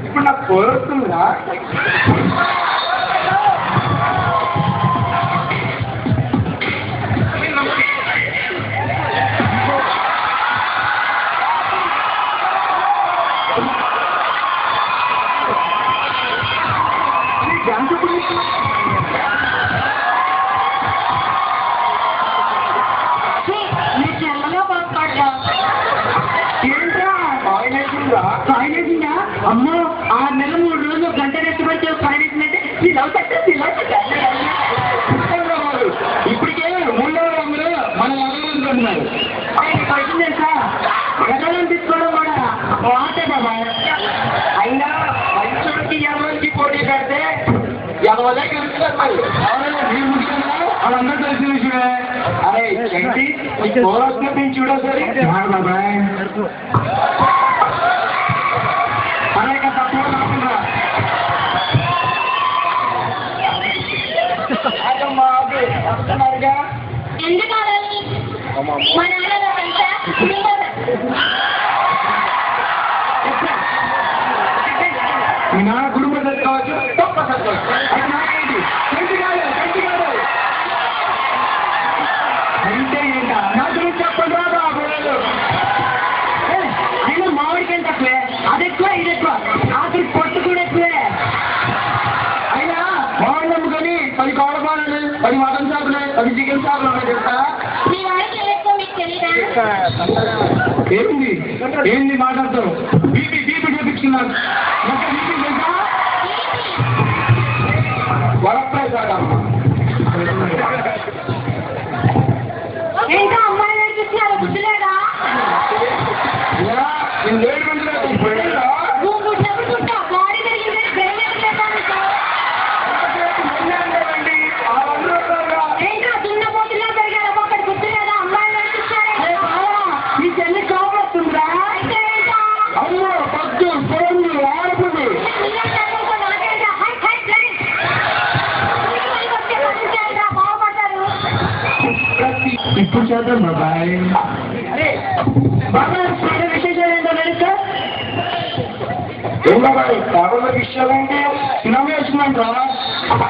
ఇప్పుడు నాకు పోరుస్తుందా? అమ్మో 6 నెలలు 3 రోజులు గంట కష్టపడితే ఫైనాన్సిందంటే ఇప్పటికే 3 నెలలు మన ఎవరున్నారు పైసలు తెలుసా ఎర్రలను తీసుకోవడం కూడా వాటే బాబాయ్. అయినా మనుషులకి ఎవరికి పోటీ పెడితే ఎవరే గెలుస్తారు మరి. వాళ్ళందరూ తెలిసిన విషయమే. అరే ఏంటి పోరాటం చూడ సరే బాబాయ్ అనేక తక్కువ కాకుండా వస్తున్నారుగా. ఎందుకు కావాలి మా నాన్నగారంతా మీ నాన్న కుటుంబం కావచ్చు తప్ప సంతోషం. అంటే ఏంట నా గురించి చెప్పండి రా బాబు. అయినా మామిడికాయ తక్కువే, అది ఎక్కువ ఇది ఎక్కువ, ఆఖరి పొట్టు కూడా ఎక్కువే. అయినా మామిడి నమ్ముకొని 10 కోడపాలు 10 మటన్ షాపులు 10 చికెన్ షాపులు ఉన్నాయి తెలుసా? మీ వాడికి ఎక్కువ మీకు తెలీదా? ఏంది ఏంది మాట్లాడతారు? బీపీ చేపించుకున్నారు. బీపీ తెలుసా? వరప్రసాదమ్మ ఇంకా అమ్మాయి నడిపిస్తున్నారు బుద్ధి లేదా? నేను లేడు మంది నువ్వు పుట్టినప్పుడు పుట్టా బాడీ పెరిగింది ఇంకా దున్నపోతున్నా పెరిగారు ఒక్కటి బుద్ధి లేదా? అమ్మాయి నడిపిస్తారు ఈ చెల్లి కోపం వస్తుందా? అమ్మో పద్దు పొరంగు ఆడుకుంది. ఇప్పుడు చేద్దాం బాబాయ్. బాబాయ్ విశేషాలు ఏంటో తెలుసా? ఏం బాబాయ్ కేవలం విషయాలంటే సినిమా వేసుకున్నాంట్రా.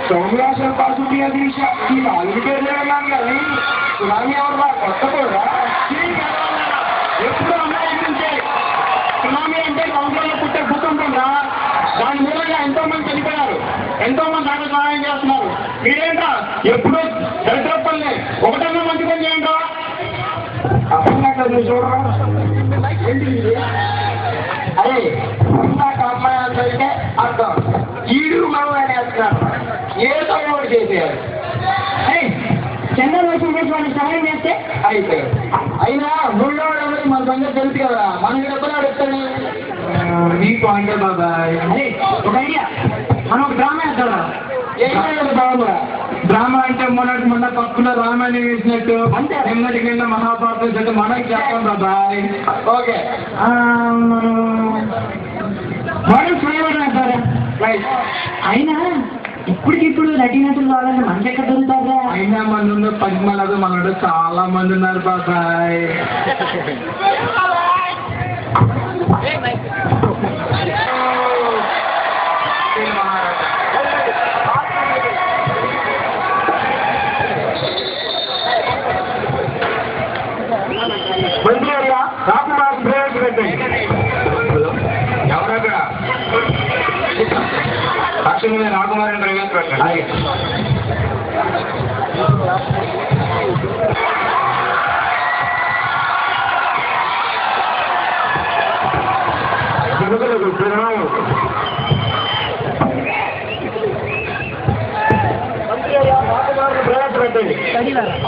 సౌమ్యాసన పాసుకి అది ఈ 4 పేర్లే ఉన్నాను కానీ సునామీ ఎవరు కొత్త కూడా ఎప్పుడు అమ్మాయి గురించే. సునామీ అంటే సముద్రంలో పుట్టే భూకంపం రా. దాని మూలంగా ఎంతో మంది చనిపోయారు, ఎంతో మంది దాంట్లో సహాయం చేస్తున్నారు. మీరేంట్రా ఎప్పుడు దరిద్రపల్లే ఒకటన్నా మంచి పని చేయండి. అసలు చూడరా అరే ఇందాక అమ్మాయి అంటే అర్థం ఈడు మనం అనేస్తున్నారు. ఏ సమయం చేసేయాలి చంద్ర వర్షం చేసి వాళ్ళకి సహాయం చేస్తే అయితే అయినా మూడో మన సంగతి తెలుసు కదా. మనకి ఎప్పుడు అడుగుతాడు నీ పాయింట్ బాబాయ్. అరే ఒక ఐడియా, మనం ఒక డ్రామా వేద్దాం. ఏమైనా బాబా డ్రామా అంటే మొన్న పక్కన రామాయణం వేసినట్టు అంతే. నిన్నటికి నిన్న మహాభారతం చెట్టు మనకి చెప్పాం బాబాయ్. ఓకే మనం స్వయం అంటారా? అయినా ఇప్పటికిప్పుడు నటీనటులు వాళ్ళని మన ఎక్కడ దొరుకుతారా? అయినా మంది ఉన్న 10 మంది మనలో చాలా మంది ఉన్నారు బాబాయ్. నాకు మాకు ప్రయోజనం ఎవరక్కడ తక్షణమే రాకుమారిని ప్రవేశపెట్టాలి.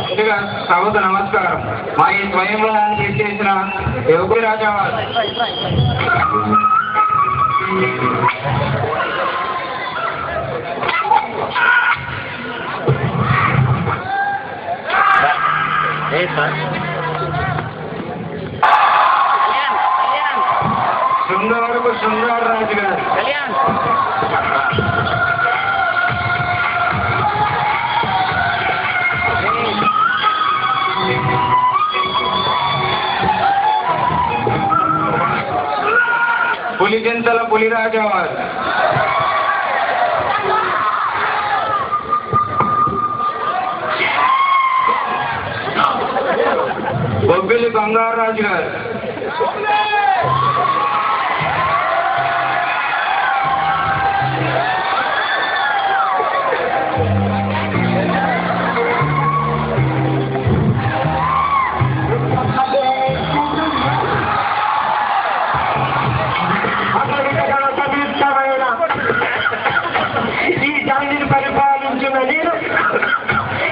ముందుగా సభకు నమస్కారం. మా ఈ స్వయంవరానికి ఇచ్చేసిన యోగి రాజావారు శృంగారకు శృంగార రాజు గారు పులిరాజా వారు, బొబ్బిలి బంగారాజు గారు, ఈ దానిని పరిపాలించిన నేను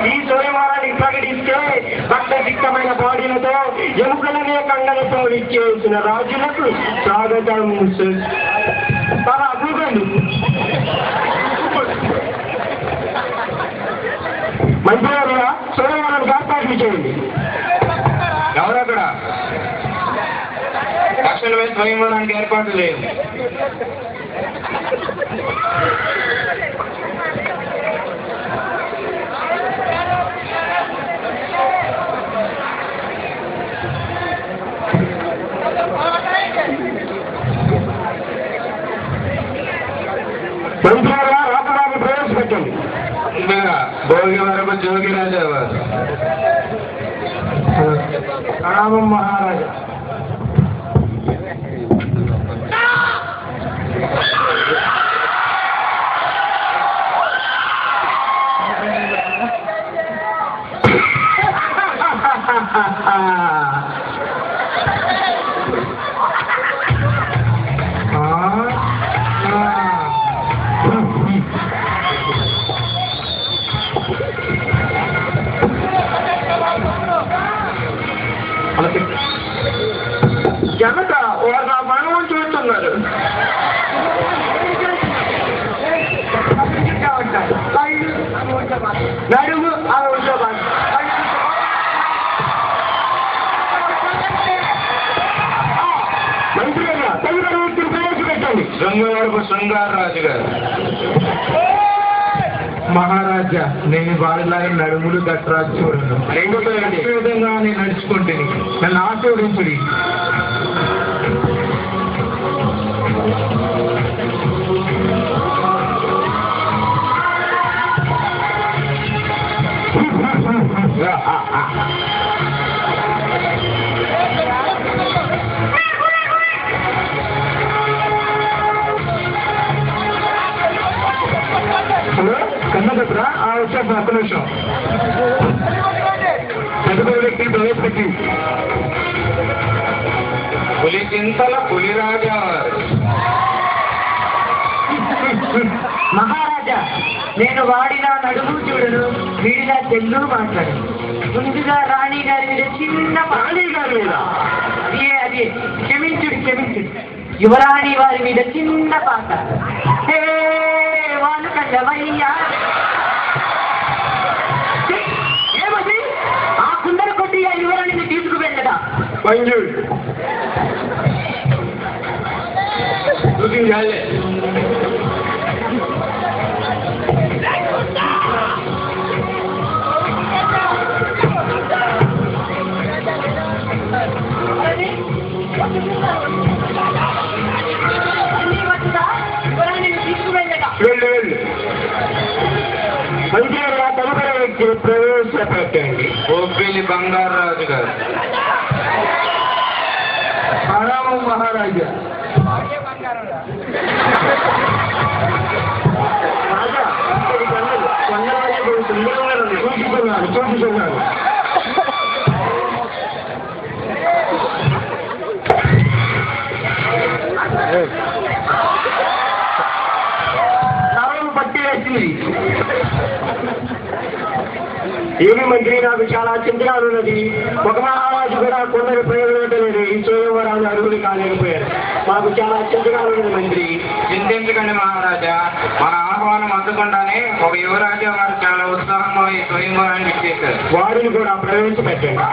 ఈ సోమవారానికి ప్రకటిస్తే భక్తసిక్తమైన బాడీలతో ఎముకలనే కండలతో ఇచ్చేసిన రాజులకు స్వాగతం. చాలా అద్భుతండి. మంత్రిగా సోమవారానికి ఏర్పాట్లు చేయండి. ఎవరక్కడ లక్షలపై స్వయంవరానికి ఏర్పాట్లు లేవు. మంత్రిగా రాతరాన్ని ప్రవేశపెట్టండి. భోగి వరకు జోగిరాజా వారు, ప్రణామం మహారాజా. జనత వాళ్ళ మనవం చూస్తున్నారు. నడుము అలా ఉంచబాలి. మంత్రిగా తదుపరి వ్యక్తిని ప్రవేశపెట్టండి. శృంగవరపు శృంగారరాజు గారు, మహారాజా నేను వారిలాగా నడుములు గట్రాజు చూడను. ఈ విధంగా నేను నడుచుకుంటుని నన్ను ఆశీర్వదించుడి. హలో కన్నదత్ర వచ్చేసిన ఒక్క నిమిషం. తదుపరి వ్యక్తిని ప్రవేశపెట్టి పులిచింతల పులిరాజా వారు, మహారాజా నేను వాడిన నడుము చూడను, వీడిన తెల్లు మాట్లాడు. ముందుగా రాణి గారి మీద చిన్న రాణి గారి మీద అదే క్షమించుడు. యువరాణి వారి మీద చిన్న పాట. హే వాళ్ళు కళ్ళవయ్యా. ఏమది ఆ కుందర కొట్టి ఆ యువరాణిని తీసుకువెళ్ళదా? పంజుడు చూసించాలే. వెళ్ళు మంత్రిగా తదుపరి వ్యక్తి ప్రవేశపెట్టండి. బొబ్బిలి బంగారాజు గారు, ప్రణామం మహారాజా. రాజా ఇది కొండరాజు చూసుకున్నాను. నవరం పట్టి వేసింది. ఏమి మంత్రి నాకు చాలా చింతగా ఉన్నది. ఒక మహారాజు కూడా కొందరు ప్రయోజనం ఈ సోమవారాలు అడుగులు కాలేకపోయారు. మాకు చాలా చింతగా ఉన్నది మంత్రి. చింతించకండి మహారాజా, మన ఆహ్వానం అందుకుండానే ఒక యువరాజా వారు చాలా ఉత్సాహంగా ఈ స్వయంవరాన్ని ఇచ్చేశారు. వారిని కూడా ప్రవేశపెట్టండి.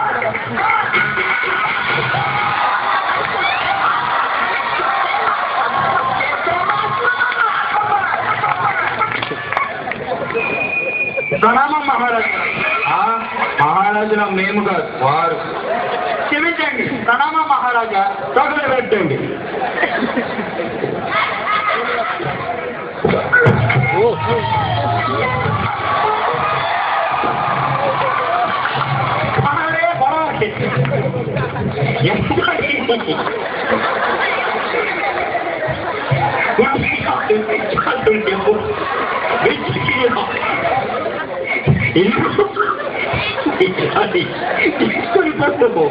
ప్రణామం మహారాజు. మహారాజుల మేము కాదు వారు. క్షమించండి. ప్రణామం మహారాజా. తగులు పెట్టండి. తీసుకొని పోతాము